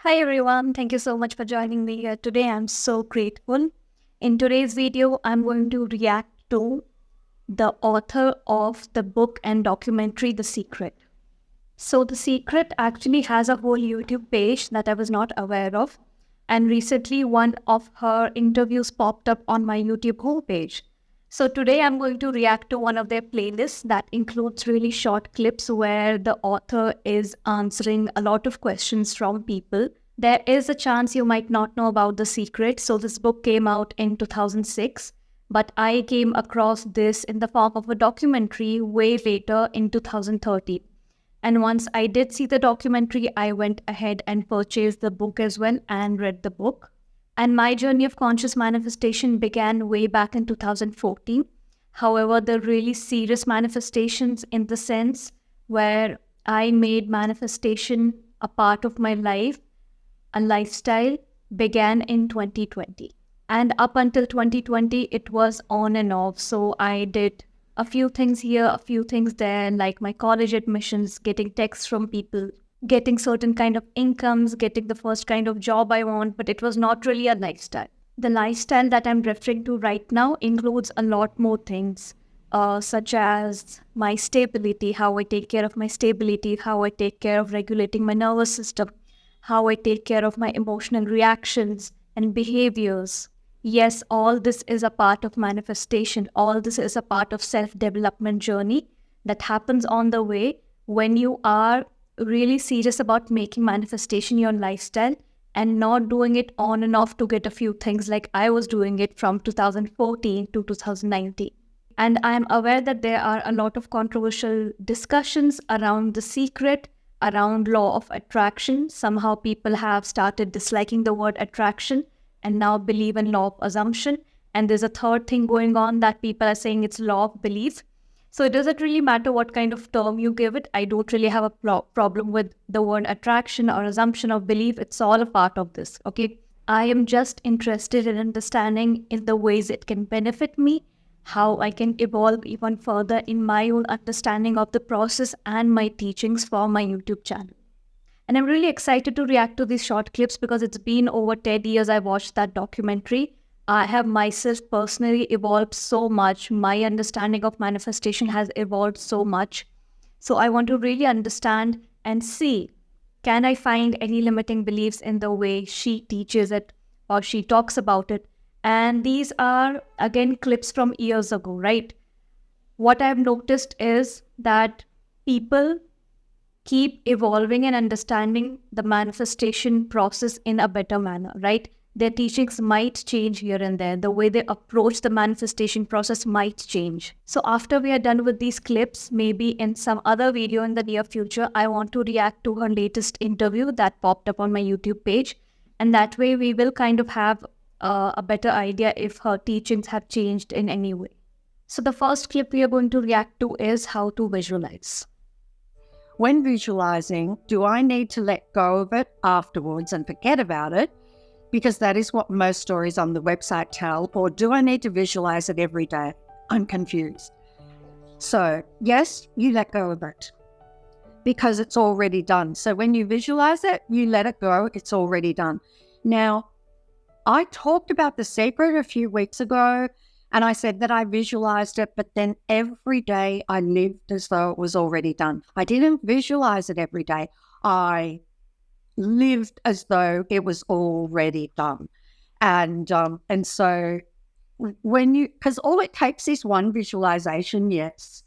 Hi everyone, thank you so much for joining me here today. I'm so grateful. In today's video, I'm going to react to the author of the book and documentary, The Secret. So, The Secret actually has a whole YouTube page that I was not aware of. And recently, one of her interviews popped up on my YouTube homepage. So, today I'm going to react to one of their playlists that includes really short clips where the author is answering a lot of questions from people. There is a chance you might not know about The Secret. So, this book came out in 2006, but I came across this in the form of a documentary way later in 2013. And once I did see the documentary, I went ahead and purchased the book as well and read the book. And my journey of conscious manifestation began way back in 2014. However, the really serious manifestations in the sense where I made manifestation a part of my life, a lifestyle, began in 2020. And up until 2020, it was on and off. So I did a few things here, a few things there, like my college admissions, getting texts from people, getting certain kind of incomes, getting the first kind of job I want, but it was not really a lifestyle. The lifestyle that I'm referring to right now includes a lot more things, such as my stability, how I take care of my stability, how I take care of regulating my nervous system, how I take care of my emotional reactions and behaviors. Yes, all this is a part of manifestation. All this is a part of self-development journey that happens on the way when you are really serious about making manifestation your lifestyle and not doing it on and off to get a few things like I was doing it from 2014 to 2019. And I'm aware that there are a lot of controversial discussions around The Secret, around law of attraction. Somehow people have started disliking the word attraction and now believe in law of assumption. And there's a third thing going on that people are saying it's law of belief. So it doesn't really matter what kind of term you give it. I don't really have a problem with the word attraction or assumption of belief. It's all a part of this, okay? I am just interested in understanding in the ways it can benefit me, how I can evolve even further in my own understanding of the process and my teachings for my YouTube channel. And I'm really excited to react to these short clips because it's been over 10 years I watched that documentary. I have myself personally evolved so much. My understanding of manifestation has evolved so much. So I want to really understand and see, can I find any limiting beliefs in the way she teaches it or she talks about it? And these are, again, clips from years ago, right? What I've noticed is that people keep evolving and understanding the manifestation process in a better manner, right? Their teachings might change here and there. The way they approach the manifestation process might change. So after we are done with these clips, maybe in some other video in the near future, I want to react to her latest interview that popped up on my YouTube page. And that way we will kind of have a better idea if her teachings have changed in any way. So the first clip we are going to react to is how to visualize. When visualizing, do I need to let go of it afterwards and forget about it? Because that is what most stories on the website tell. Or do I need to visualize it every day? I'm confused. So yes, you let go of it because it's already done. So when you visualize it, you let it go. It's already done. Now, I talked about The Secret a few weeks ago. And I said that I visualized it, but then every day I lived as though it was already done. I didn't visualize it every day. I lived as though it was already done. And so because all it takes is one visualization, yes.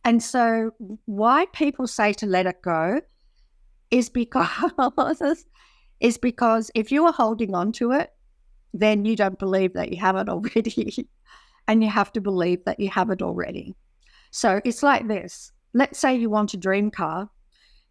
And so why people say to let it go is because if you are holding on to it, then you don't believe that you have it already. And you have to believe that you have it already. So it's like this. Let's say you want a dream car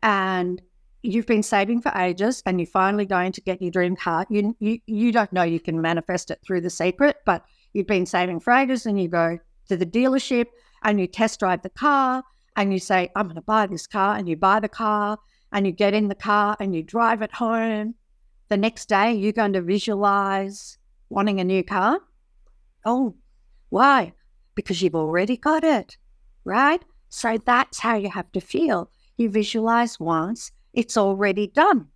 and you've been saving for ages and you're finally going to get your dream car. You don't know you can manifest it through The Secret, but you've been saving for ages and you go to the dealership and you test drive the car and you say, I'm going to buy this car, and you buy the car and you get in the car and you drive it home. The next day you're going to visualize wanting a new car. Oh, why? Because you've already got it, right? So that's how you have to feel. You visualize once, it's already done.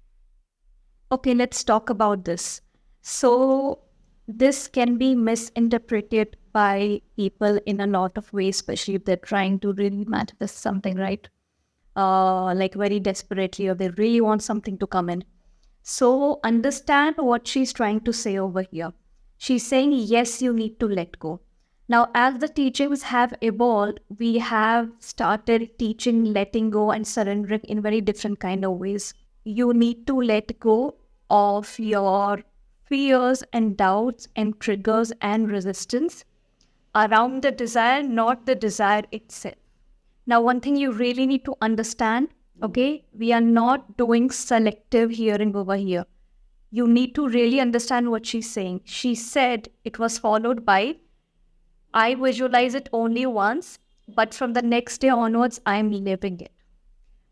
Okay, let's talk about this. So this can be misinterpreted by people in a lot of ways, especially if they're trying to really manifest something, right? Like very desperately, or they really want something to come in. So understand what she's trying to say over here. She's saying, yes, you need to let go. Now, as the teachings have evolved, we have started teaching letting go and surrendering in very different kind of ways. You need to let go of your fears and doubts and triggers and resistance around the desire, not the desire itself. Now, one thing you really need to understand, okay, we are not doing selective hearing over here. You need to really understand what she's saying. She said it was followed by, I visualize it only once, but from the next day onwards, I'm living it.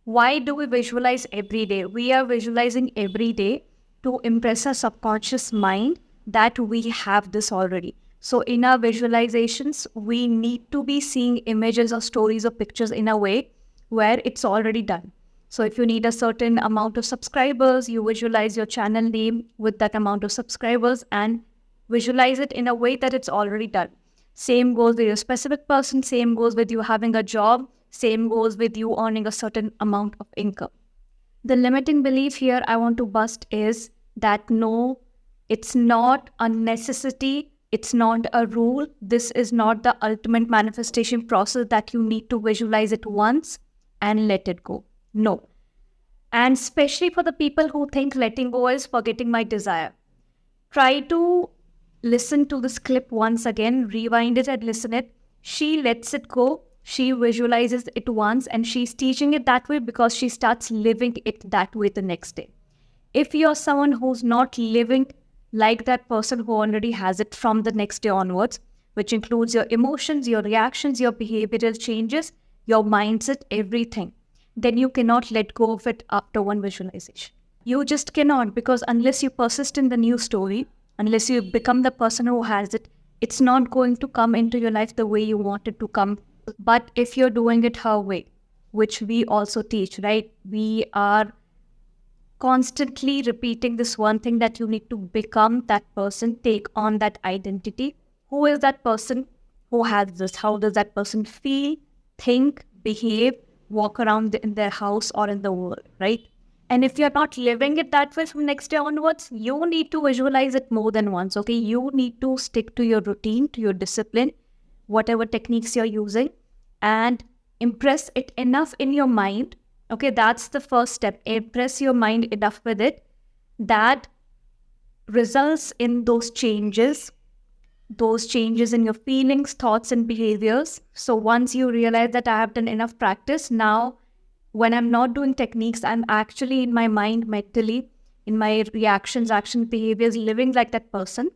Why do we visualize every day? We are visualizing every day to impress our subconscious mind that we have this already. So in our visualizations, we need to be seeing images or stories or pictures in a way where it's already done. So if you need a certain amount of subscribers, you visualize your channel name with that amount of subscribers and visualize it in a way that it's already done. Same goes with your specific person, same goes with you having a job, same goes with you earning a certain amount of income. The limiting belief here I want to bust is that no, it's not a necessity, it's not a rule, this is not the ultimate manifestation process that you need to visualize it once and let it go. No. And especially for the people who think letting go is forgetting my desire. Try to listen to this clip once again, rewind it and listen it. She lets it go. She visualizes it once and she's teaching it that way because she starts living it that way the next day. If you're someone who's not living like that person who already has it from the next day onwards, which includes your emotions, your reactions, your behavioral changes, your mindset, everything, then you cannot let go of it after one visualization. You just cannot, because unless you persist in the new story, unless you become the person who has it, it's not going to come into your life the way you want it to come. But if you're doing it her way, which we also teach, right? We are constantly repeating this one thing that you need to become that person, take on that identity. Who is that person who has this? How does that person feel, think, behave, walk around in their house or in the world, right? And if you're not living it that way from next day onwards, you need to visualize it more than once, okay? You need to stick to your routine, to your discipline, whatever techniques you're using, and impress it enough in your mind. Okay, that's the first step. Impress your mind enough with it that results in those changes in your feelings, thoughts, and behaviors. So once you realize that I have done enough practice, now when I'm not doing techniques, I'm actually in my mind, mentally, in my reactions, actions, behaviors, living like that person,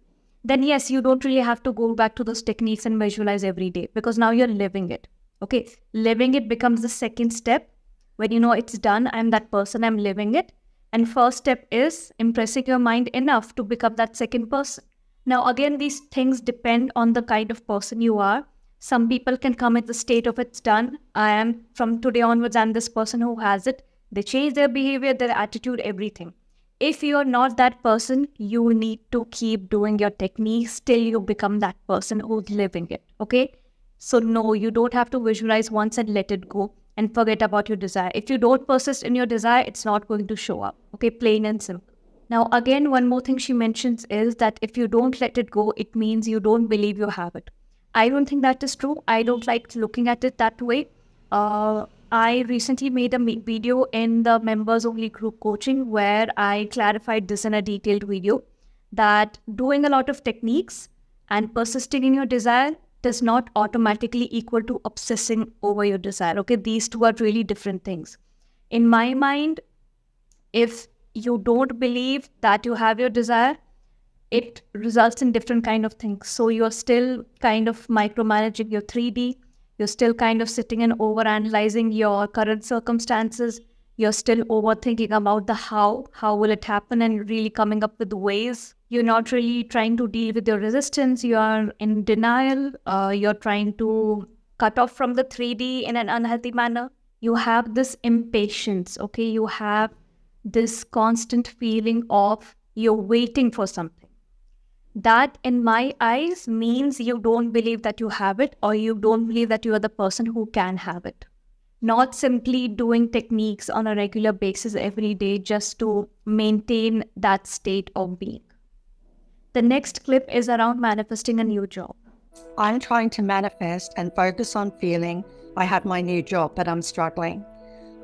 then yes, you don't really have to go back to those techniques and visualize every day because now you're living it. Okay, living it becomes the second step. When you know it's done, I'm that person, I'm living it. And first step is impressing your mind enough to become that second person. Now, again, these things depend on the kind of person you are. Some people can come at the state of it's done. I am, from today onwards, I'm this person who has it. They change their behavior, their attitude, everything. If you're not that person, you need to keep doing your techniques till you become that person who's living it, okay? So no, you don't have to visualize once and let it go and forget about your desire. If you don't persist in your desire, it's not going to show up, okay? Plain and simple. Now, again, one more thing she mentions is that if you don't let it go, it means you don't believe you have it. I don't think that is true. I don't like looking at it that way. I recently made a video in the members only group coaching where I clarified this in a detailed video, that doing a lot of techniques and persisting in your desire does not automatically equal to obsessing over your desire. Okay, these two are really different things. In my mind, if you don't believe that you have your desire, it results in different kind of things. So you're still kind of micromanaging your 3D. You're still kind of sitting and overanalyzing your current circumstances. You're still overthinking about the how will it happen, and really coming up with ways. You're not really trying to deal with your resistance. You are in denial. You're trying to cut off from the 3D in an unhealthy manner. You have this impatience, okay? You have this constant feeling of you're waiting for something. That, in my eyes, means you don't believe that you have it, or you don't believe that you are the person who can have it. Not simply doing techniques on a regular basis every day just to maintain that state of being. The next clip is around manifesting a new job. I'm trying to manifest and focus on feeling I have my new job, but I'm struggling.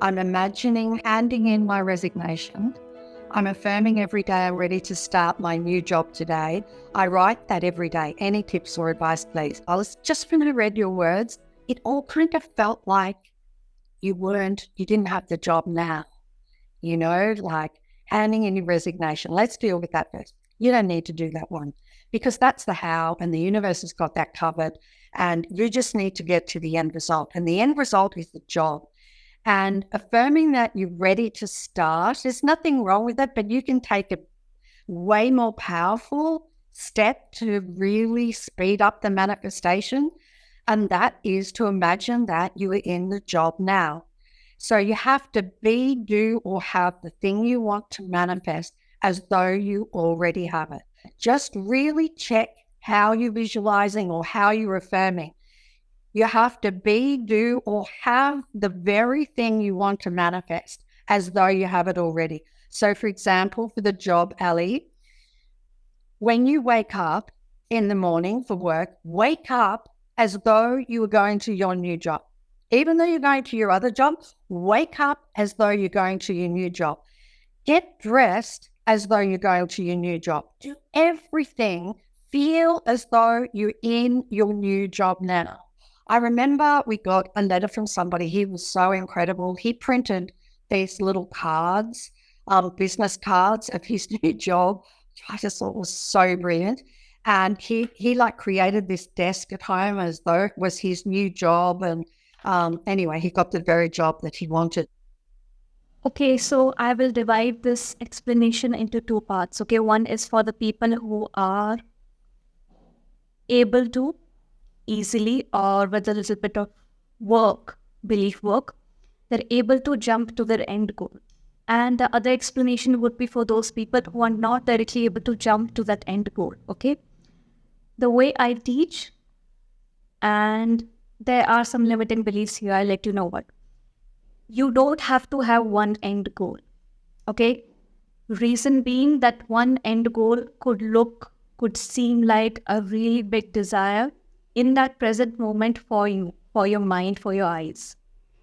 I'm imagining handing in my resignation. I'm affirming every day I'm ready to start my new job today. I write that every day. Any tips or advice, please? Just when I read your words, it all kind of felt like you didn't have the job now. Like handing in your resignation. Let's deal with that first. You don't need to do that one because that's the how, and the universe has got that covered. And you just need to get to the end result. And the end result is the job. And affirming that you're ready to start, there's nothing wrong with it, but you can take a way more powerful step to really speed up the manifestation. And that is to imagine that you are in the job now. So you have to be, do, or have the thing you want to manifest as though you already have it. Just really check how you're visualizing or how you're affirming. You have to be, do, or have the very thing you want to manifest as though you have it already. So, for example, for the job, Ali, when you wake up in the morning for work, wake up as though you were going to your new job. Even though you're going to your other job, wake up as though you're going to your new job. Get dressed as though you're going to your new job. Do everything. Feel as though you're in your new job now. I remember we got a letter from somebody. He was so incredible. He printed these little cards, business cards of his new job. I just thought it was so brilliant. And he like created this desk at home as though it was his new job. And anyway, he got the very job that he wanted. Okay, so I will divide this explanation into two parts. Okay, one is for the people who are able to easily, or with a little bit of work, belief work, they're able to jump to their end goal. And the other explanation would be for those people who are not directly able to jump to that end goal. Okay, the way I teach, and there are some limiting beliefs here, I'll let you know what. You don't have to have one end goal. Okay, reason being that one end goal could seem like a really big desire in that present moment for you, for your mind, for your eyes.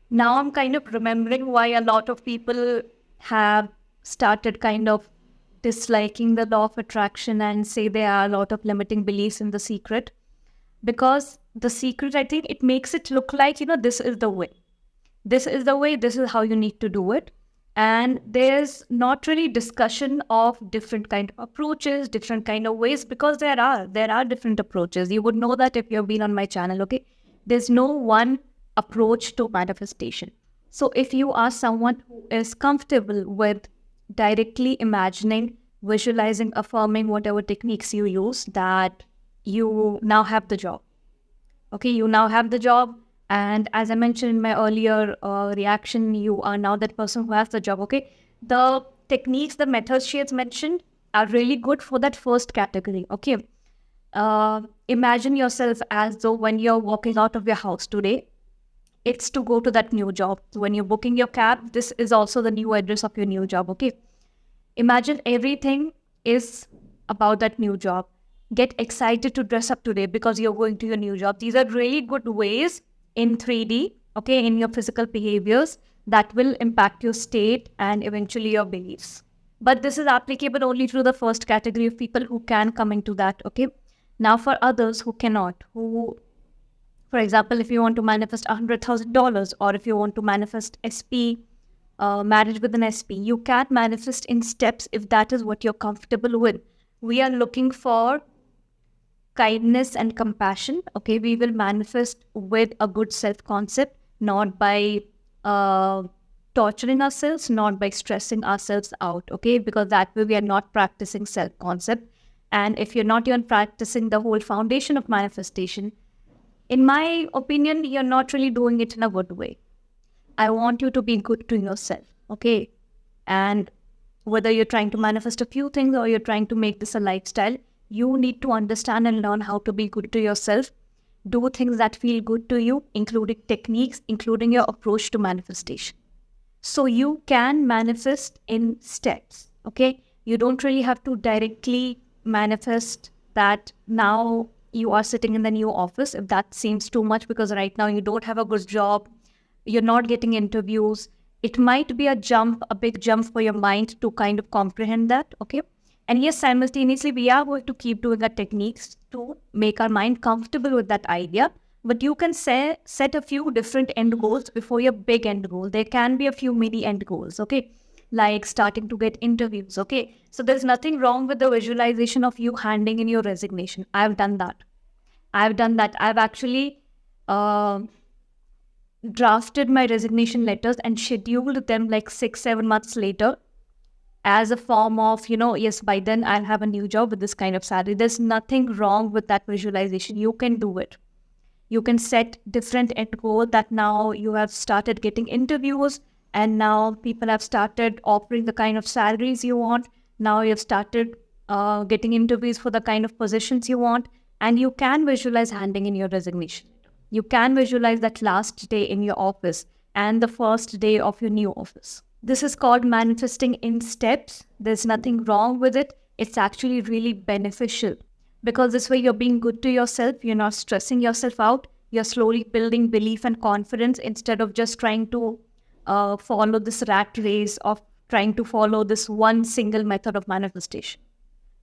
Now I'm kind of remembering why a lot of people have started kind of disliking the law of attraction and say there are a lot of limiting beliefs in The Secret. Because The Secret, I think it makes it look like, this is the way. This is the way, this is how you need to do it. And there's not really discussion of different kind of approaches, different kind of ways, because there are different approaches. You would know that if you've been on my channel, okay? There's no one approach to manifestation. So if you are someone who is comfortable with directly imagining, visualizing, affirming whatever techniques you use, that you now have the job. Okay, you now have the job. And as I mentioned in my earlier reaction, you are now that person who has the job, okay? The techniques, the methods she has mentioned are really good for that first category, okay? Imagine yourself as though when you're walking out of your house today, it's to go to that new job. When you're booking your cab, this is also the new address of your new job, okay? Imagine everything is about that new job. Get excited to dress up today because you're going to your new job. These are really good ways in 3D, okay, in your physical behaviors that will impact your state and eventually your beliefs. But this is applicable only to the first category of people who can come into that, okay? Now for others who cannot, who, for example, if you want to manifest $100,000 or if you want to manifest SP, marriage with an SP, you can manifest in steps if that is what you're comfortable with. We are looking for kindness and compassion, okay? We will manifest with a good self-concept, not by torturing ourselves, not by stressing ourselves out, okay? Because that way we are not practicing self-concept. And if you're not even practicing the whole foundation of manifestation, in my opinion, you're not really doing it in a good way. I want you to be good to yourself, okay? And whether you're trying to manifest a few things or you're trying to make this a lifestyle, you need to understand and learn how to be good to yourself. Do things that feel good to you, including techniques, including your approach to manifestation. So you can manifest in steps, okay? You don't really have to directly manifest that now you are sitting in the new office, if that seems too much, because right now you don't have a good job, you're not getting interviews. It might be a big jump for your mind to kind of comprehend that, okay? And yes, simultaneously, we are going to keep doing our techniques to make our mind comfortable with that idea. But you can set a few different end goals before your big end goal. There can be a few mini end goals, okay? Like starting to get interviews, okay? So there's nothing wrong with the visualization of you handing in your resignation. I've done that. I've actually drafted my resignation letters and scheduled them like 6-7 months later as a form of, yes, by then I'll have a new job with this kind of salary. There's nothing wrong with that visualization. You can do it. You can set different end goals that now you have started getting interviews and now people have started offering the kind of salaries you want. Now you've started getting interviews for the kind of positions you want, and you can visualize handing in your resignation. You can visualize that last day in your office and the first day of your new office. This is called manifesting in steps. There's nothing wrong with it. It's actually really beneficial because this way you're being good to yourself. You're not stressing yourself out. You're slowly building belief and confidence instead of just trying to follow this rat race of trying to follow this one single method of manifestation.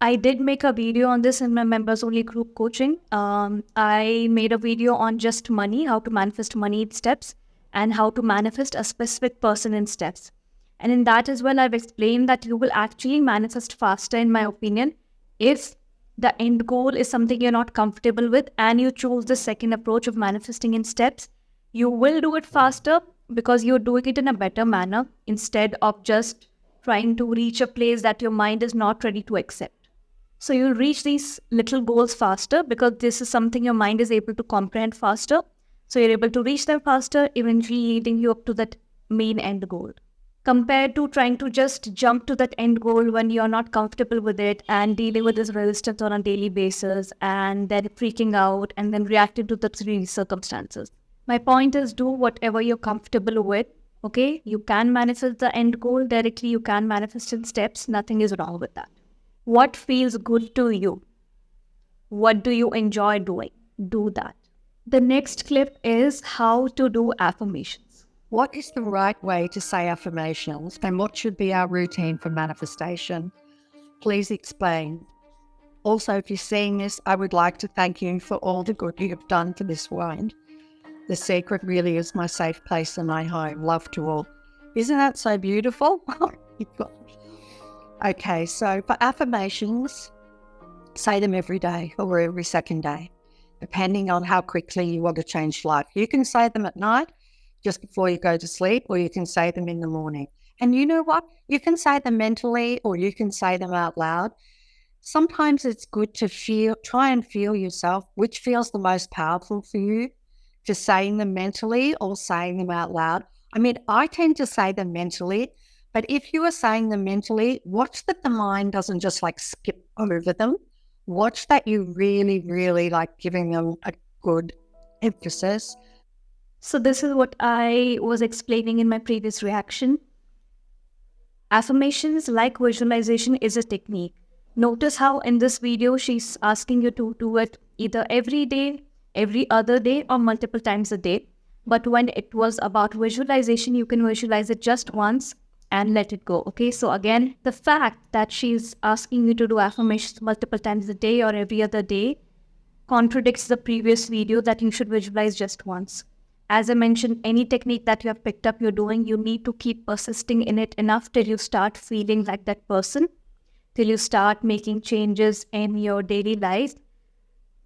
I did make a video on this in my members only group coaching. I made a video on just money, how to manifest money in steps, and how to manifest a specific person in steps. And in that as well, I've explained that you will actually manifest faster, in my opinion, if the end goal is something you're not comfortable with and you choose the second approach of manifesting in steps. You will do it faster because you're doing it in a better manner instead of just trying to reach a place that your mind is not ready to accept. So you'll reach these little goals faster because this is something your mind is able to comprehend faster. So you're able to reach them faster, eventually leading you up to that main end goal. Compared to trying to just jump to that end goal when you're not comfortable with it and dealing with this resistance on a daily basis and then freaking out and then reacting to the three circumstances. My point is, do whatever you're comfortable with, okay? You can manifest the end goal directly, you can manifest in steps, nothing is wrong with that. What feels good to you? What do you enjoy doing? Do that. The next clip is how to do affirmations. What is the right way to say affirmations and what should be our routine for manifestation? Please explain. Also, if you're seeing this, I would like to thank you for all the good you have done for this wine. The secret really is my safe place and my home. Love to all. Isn't that so beautiful? Okay, so for affirmations, say them every day or every second day, depending on how quickly you want to change life. You can say them at night, just before you go to sleep, or you can say them in the morning. And you know what? You can say them mentally or you can say them out loud. Sometimes it's good to try and feel yourself, which feels the most powerful for you, just saying them mentally or saying them out loud. I mean, I tend to say them mentally, but if you are saying them mentally, watch that the mind doesn't just like skip over them. Watch that you really, really like giving them a good emphasis. So this is what I was explaining in my previous reaction. Affirmations, like visualization, is a technique. Notice how in this video, she's asking you to do it either every day, every other day, or multiple times a day. But when it was about visualization, you can visualize it just once and let it go. Okay, so again, the fact that she's asking you to do affirmations multiple times a day or every other day contradicts the previous video that you should visualize just once. As I mentioned, any technique that you have picked up you're doing, you need to keep persisting in it enough till you start feeling like that person, till you start making changes in your daily life.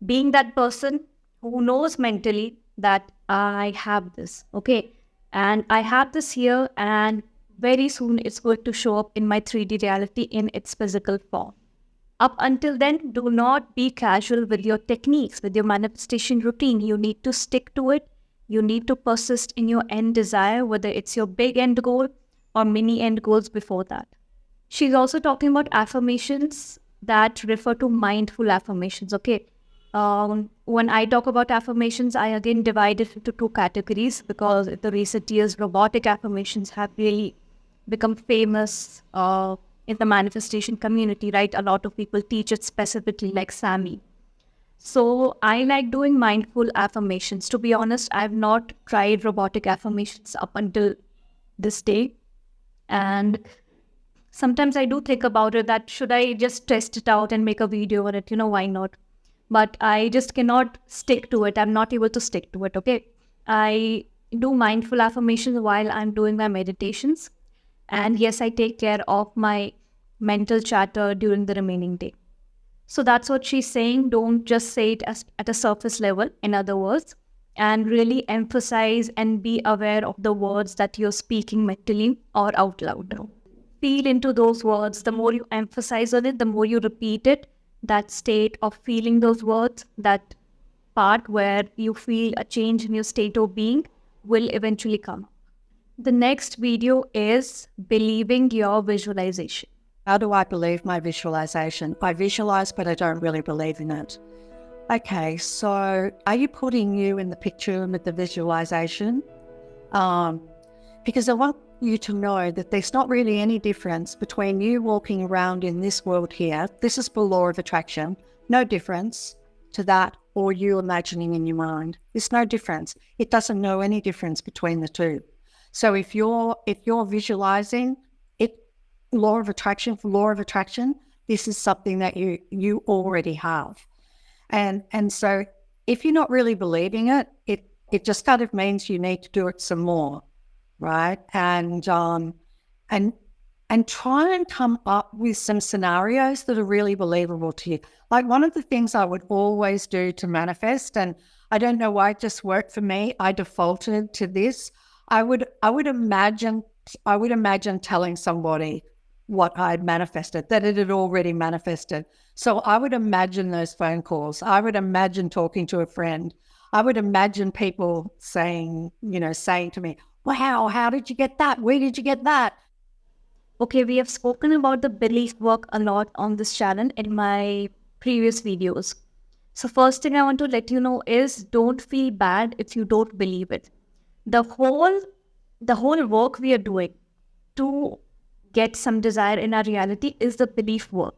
Being that person who knows mentally that I have this, okay? And I have this here, and very soon it's going to show up in my 3D reality in its physical form. Up until then, do not be casual with your techniques, with your manifestation routine. You need to stick to it. You need to persist in your end desire, whether it's your big end goal or mini end goals before that. She's also talking about affirmations that refer to mindful affirmations. Okay. When I talk about affirmations, I again divide it into two categories because in the recent years, robotic affirmations have really become famous in the manifestation community, right? A lot of people teach it specifically, like Sammy. So I like doing mindful affirmations. To be honest, I've not tried robotic affirmations up until this day. And sometimes I do think about it that should I just test it out and make a video on it? Why not? But I just cannot stick to it. I'm not able to stick to it, okay? I do mindful affirmations while I'm doing my meditations. And yes, I take care of my mental chatter during the remaining day. So that's what she's saying. Don't just say it at a surface level, in other words, and really emphasize and be aware of the words that you're speaking mentally or out loud. Feel into those words. The more you emphasize on it, the more you repeat it, that state of feeling those words, that part where you feel a change in your state of being will eventually come. The next video is believing your visualization. How do I believe my visualization? I visualize, but I don't really believe in it. Okay, so are you putting you in the picture with the visualization? Because I want you to know that there's not really any difference between you walking around in this world here. This is for law of attraction. No difference to that or you imagining in your mind. There's no difference. It doesn't know any difference between the two. So if you're visualizing it, law of attraction for law of attraction, this is something that you already have. And so if you're not really believing it, it just kind of means you need to do it some more, right? And try and come up with some scenarios that are really believable to you. Like one of the things I would always do to manifest, and I don't know why it just worked for me, I defaulted to this. I would imagine telling somebody what I'd manifested, that it had already manifested. So I would imagine those phone calls. I would imagine talking to a friend. I would imagine people saying to me, wow, how did you get that? Where did you get that? Okay, we have spoken about the belief work a lot on this channel in my previous videos. So first thing I want to let you know is don't feel bad if you don't believe it. The whole work we are doing to get some desire in our reality is the belief work.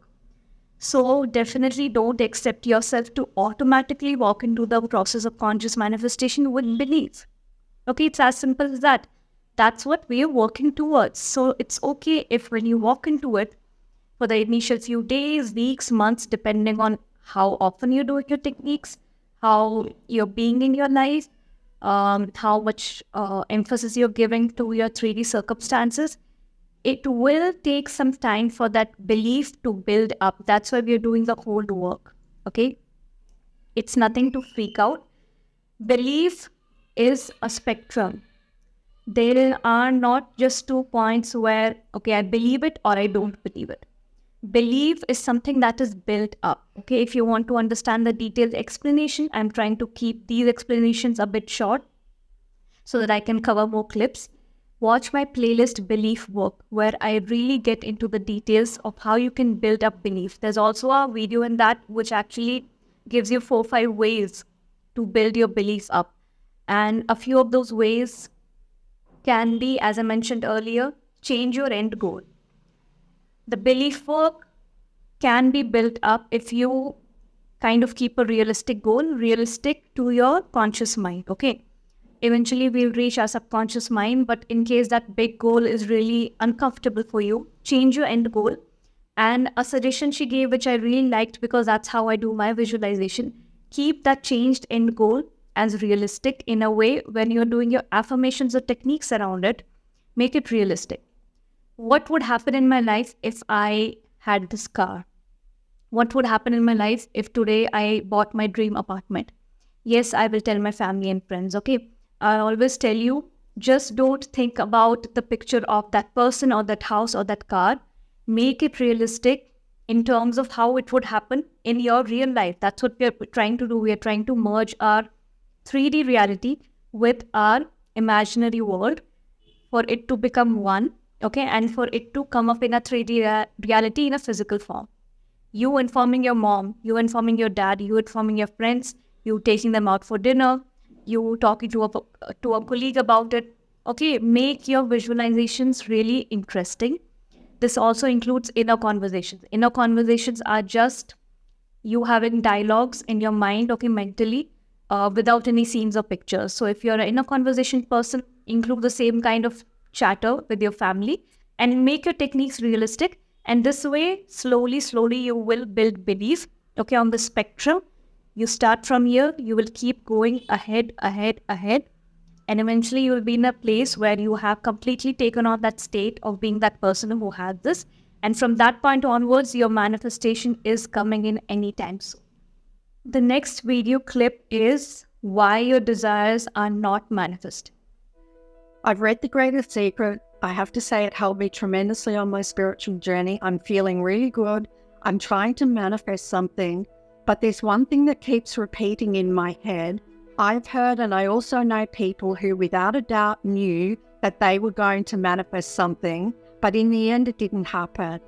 So definitely don't accept yourself to automatically walk into the process of conscious manifestation with belief. Okay, it's as simple as that. That's what we are working towards. So it's okay if when you walk into it for the initial few days, weeks, months, depending on how often you're doing your techniques, how you're being in your life, how much emphasis you're giving to your 3D circumstances, it will take some time for that belief to build up. That's why we're doing the whole work. Okay? It's nothing to freak out. Belief is a spectrum. There are not just 2 points where, okay, I believe it or I don't believe it. Belief is something that is built up. Okay, if you want to understand the detailed explanation, I'm trying to keep these explanations a bit short so that I can cover more clips. Watch my playlist Belief Work, where I really get into the details of how you can build up belief. There's also a video in that which actually gives you 4 or 5 ways to build your belief up. And a few of those ways can be, as I mentioned earlier, change your end goal. The belief work can be built up if you kind of keep a realistic goal, realistic to your conscious mind, okay? Eventually, we'll reach our subconscious mind, but in case that big goal is really uncomfortable for you, change your end goal. And a suggestion she gave, which I really liked because that's how I do my visualization, keep that changed end goal as realistic in a way when you're doing your affirmations or techniques around it, make it realistic. What would happen in my life if I had this car? What would happen in my life if today I bought my dream apartment? Yes, I will tell my family and friends, okay? I always tell you, just don't think about the picture of that person or that house or that car. Make it realistic in terms of how it would happen in your real life. That's what we're trying to do. We are trying to merge our 3D reality with our imaginary world for it to become one. Okay, and for it to come up in a 3D reality in a physical form. You informing your mom, you informing your dad, you informing your friends, you taking them out for dinner, you talking to a colleague about it. Okay, make your visualizations really interesting. This also includes inner conversations. Inner conversations are just you having dialogues in your mind, okay, mentally, without any scenes or pictures. So if you're an inner conversation person, include the same kind of chatter with your family and make your techniques realistic. And this way, slowly, you will build belief, okay, on the spectrum. You start from here, you will keep going ahead, and eventually you will be in a place where you have completely taken on that state of being that person who had this. And from that point onwards, your manifestation is coming in anytime soon. The next video clip is why your desires are not manifest. I've read The Greatest Secret. I have to say it helped me tremendously on my spiritual journey. I'm feeling really good. I'm trying to manifest something, but there's one thing that keeps repeating in my head. I've heard, and I also know people who without a doubt knew that they were going to manifest something, but in the end it didn't happen.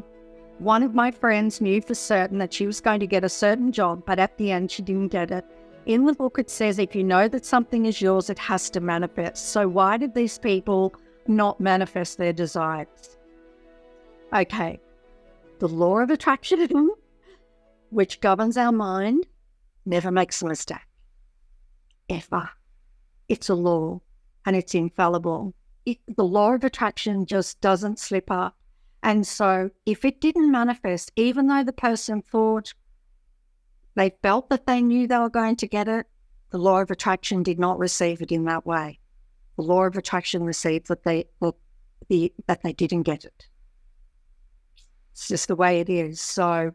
One of my friends knew for certain that she was going to get a certain job, but at the end she didn't get it. In the book it says if you know that something is yours, it has to manifest. So why did these people not manifest their desires? Okay, the law of attraction, which governs our mind, never makes a mistake. Ever. It's a law and it's infallible. The law of attraction just doesn't slip up. And so if it didn't manifest, even though the person thought they felt that they knew they were going to get it, the law of attraction did not receive it in that way. The law of attraction received that they didn't get it. It's just the way it is. So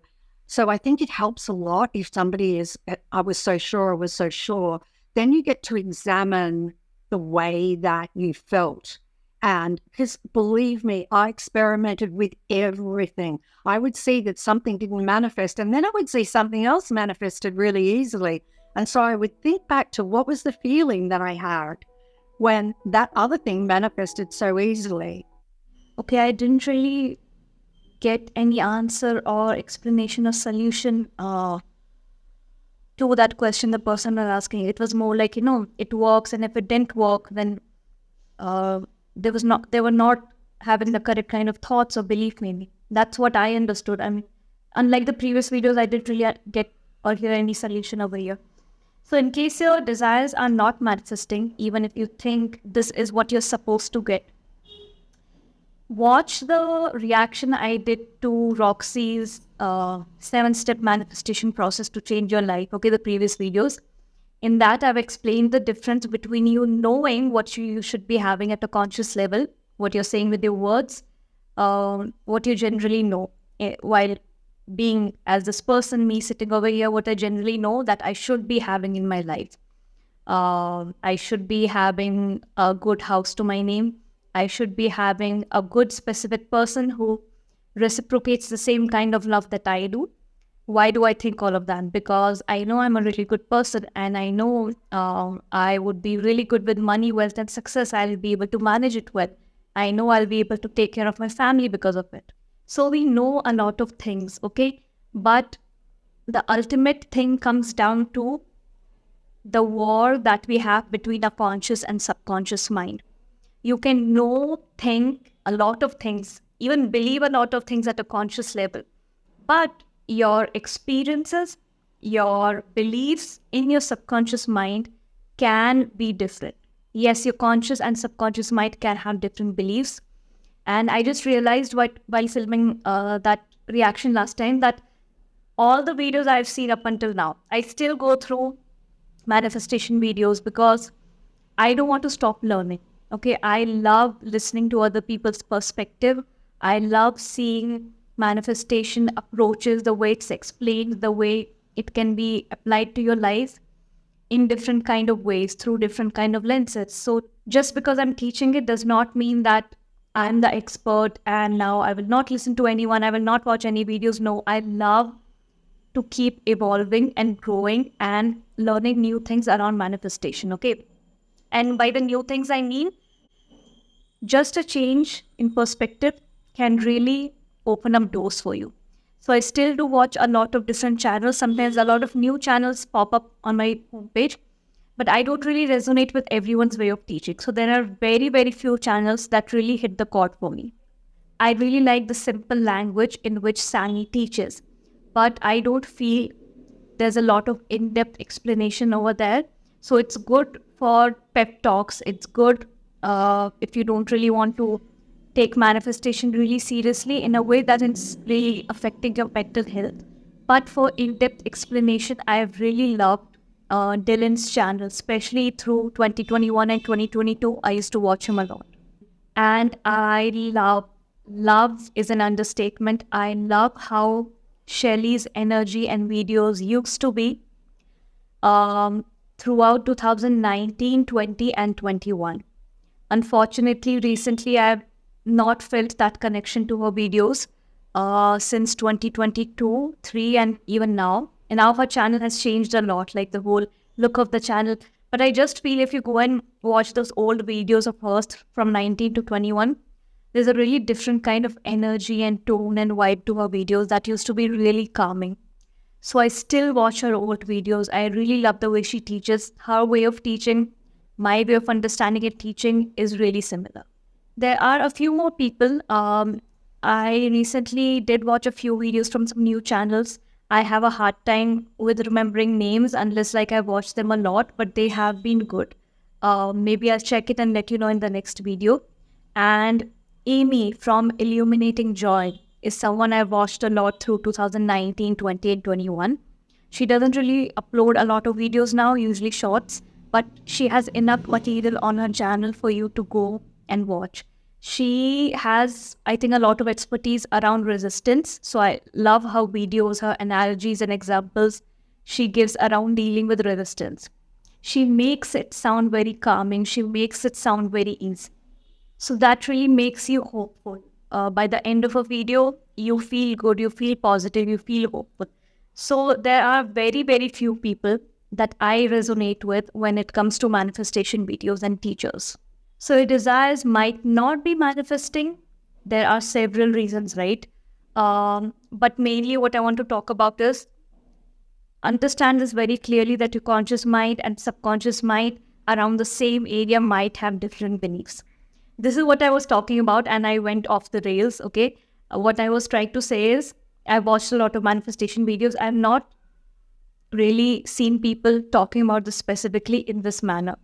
I think it helps a lot if somebody is, I was so sure. Then you get to examine the way that you felt. And because believe me, I experimented with everything. I would see that something didn't manifest, and then I would see something else manifested really easily. And so I would think back to what was the feeling that I had when that other thing manifested so easily. Okay, I didn't really get any answer or explanation or solution to that question the person was asking. It was more like, it works, and if it didn't work, then they were not having the correct kind of thoughts or belief, maybe. That's what I understood. I mean, unlike the previous videos, I didn't really get or hear any solution over here. So in case your desires are not manifesting, even if you think this is what you're supposed to get, watch the reaction I did to Roxy's 7-step manifestation process to change your life. Okay, the previous videos. In that, I've explained the difference between you knowing what you should be having at a conscious level, what you're saying with your words, what you generally know. While being as this person, me sitting over here, what I generally know that I should be having in my life. I should be having a good house to my name. I should be having a good specific person who reciprocates the same kind of love that I do. Why do I think all of that? Because I know I'm a really good person, and I know I would be really good with money, wealth, and success. I'll be able to manage it well. I know I'll be able to take care of my family because of it. So we know a lot of things, okay? But the ultimate thing comes down to the war that we have between our conscious and subconscious mind. You can think a lot of things, even believe a lot of things at a conscious level, but your experiences, your beliefs in your subconscious mind can be different. Yes, your conscious and subconscious mind can have different beliefs. And I just realized while filming that reaction last time that all the videos I've seen up until now, I still go through manifestation videos because I don't want to stop learning. Okay, I love listening to other people's perspective. I love seeing manifestation approaches, the way it's explained, the way it can be applied to your life in different kind of ways, through different kind of lenses. So just because I'm teaching it does not mean that I'm the expert and now I will not listen to anyone, I will not watch any videos. No, I love to keep evolving and growing and learning new things around manifestation, okay? And by the new things, I mean Just a change in perspective can really open up doors for you. So I still do watch a lot of different channels. Sometimes a lot of new channels pop up on my homepage, but I don't really resonate with everyone's way of teaching. So there are very, very few channels that really hit the chord for me. I really like the simple language in which Sani teaches, but I don't feel there's a lot of in-depth explanation over there. So it's good for pep talks. It's good if you don't really want to take manifestation really seriously in a way that it's really affecting your mental health. But for in-depth explanation, I've really loved Dylan's channel, especially through 2021 and 2022. I used to watch him a lot. And I love is an understatement. I love how Shelley's energy and videos used to be throughout 2019, 20, and 21. Unfortunately, recently I've not felt that connection to her videos since 2022, 3, and even now. And now her channel has changed a lot, like the whole look of the channel. But I just feel if you go and watch those old videos of hers from 19 to 21, there's a really different kind of energy and tone and vibe to her videos that used to be really calming. So I still watch her old videos. I really love the way she teaches. Her way of teaching, my way of understanding and teaching is really similar. There are a few more people. I recently did watch a few videos from some new channels. I have a hard time with remembering names unless like I watched them a lot, but they have been good. Maybe I'll check it and let you know in the next video. And Amy from Illuminating Joy is someone I watched a lot through 2019, 20, and 21. She doesn't really upload a lot of videos now, usually shorts, but she has enough material on her channel for you to go and watch. She has, I think, a lot of expertise around resistance. So I love her videos, her analogies and examples she gives around dealing with resistance. She makes it sound very calming. She makes it sound very easy. So that really makes you hopeful. By the end of a video, you feel good, you feel positive, you feel hopeful. So there are very, very few people that I resonate with when it comes to manifestation videos and teachers. So your desires might not be manifesting. There are several reasons, right? But mainly what I want to talk about is understand this very clearly that your conscious mind and subconscious mind around the same area might have different beliefs. This is what I was talking about and I went off the rails, okay? What I was trying to say is I've watched a lot of manifestation videos. I've not really seen people talking about this specifically in this manner.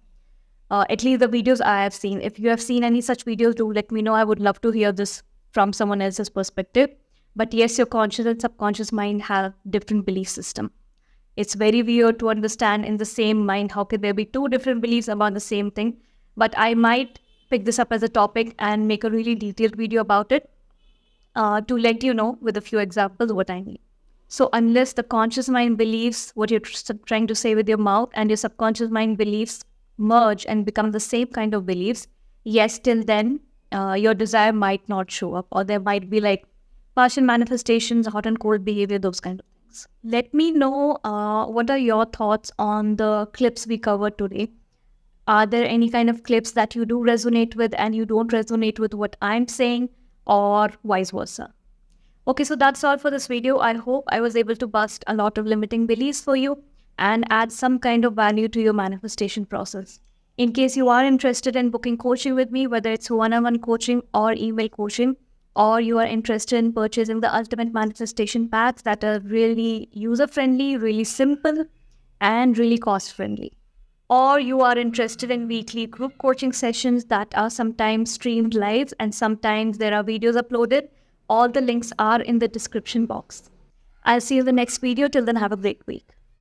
At least the videos I have seen. If you have seen any such videos, do let me know. I would love to hear this from someone else's perspective. But yes, your conscious and subconscious mind have different belief system. It's very weird to understand in the same mind, how can there be two different beliefs about the same thing? But I might pick this up as a topic and make a really detailed video about it to let you know with a few examples what I mean. So unless the conscious mind believes what you're trying to say with your mouth and your subconscious mind beliefs merge and become the same kind of beliefs, yes, till then your desire might not show up, or there might be like partial manifestations, hot and cold behavior, those kind of things. Let me know what are your thoughts on the clips we covered today. Are there any kind of clips that you do resonate with and you don't resonate with what I'm saying, or vice versa? Okay, so that's all for this video. I hope I was able to bust a lot of limiting beliefs for you and add some kind of value to your manifestation process. In case you are interested in booking coaching with me, whether it's one-on-one coaching or email coaching, or you are interested in purchasing the ultimate manifestation paths that are really user-friendly, really simple, and really cost-friendly, or you are interested in weekly group coaching sessions that are sometimes streamed live and sometimes there are videos uploaded, all the links are in the description box. I'll see you in the next video. Till then, have a great week.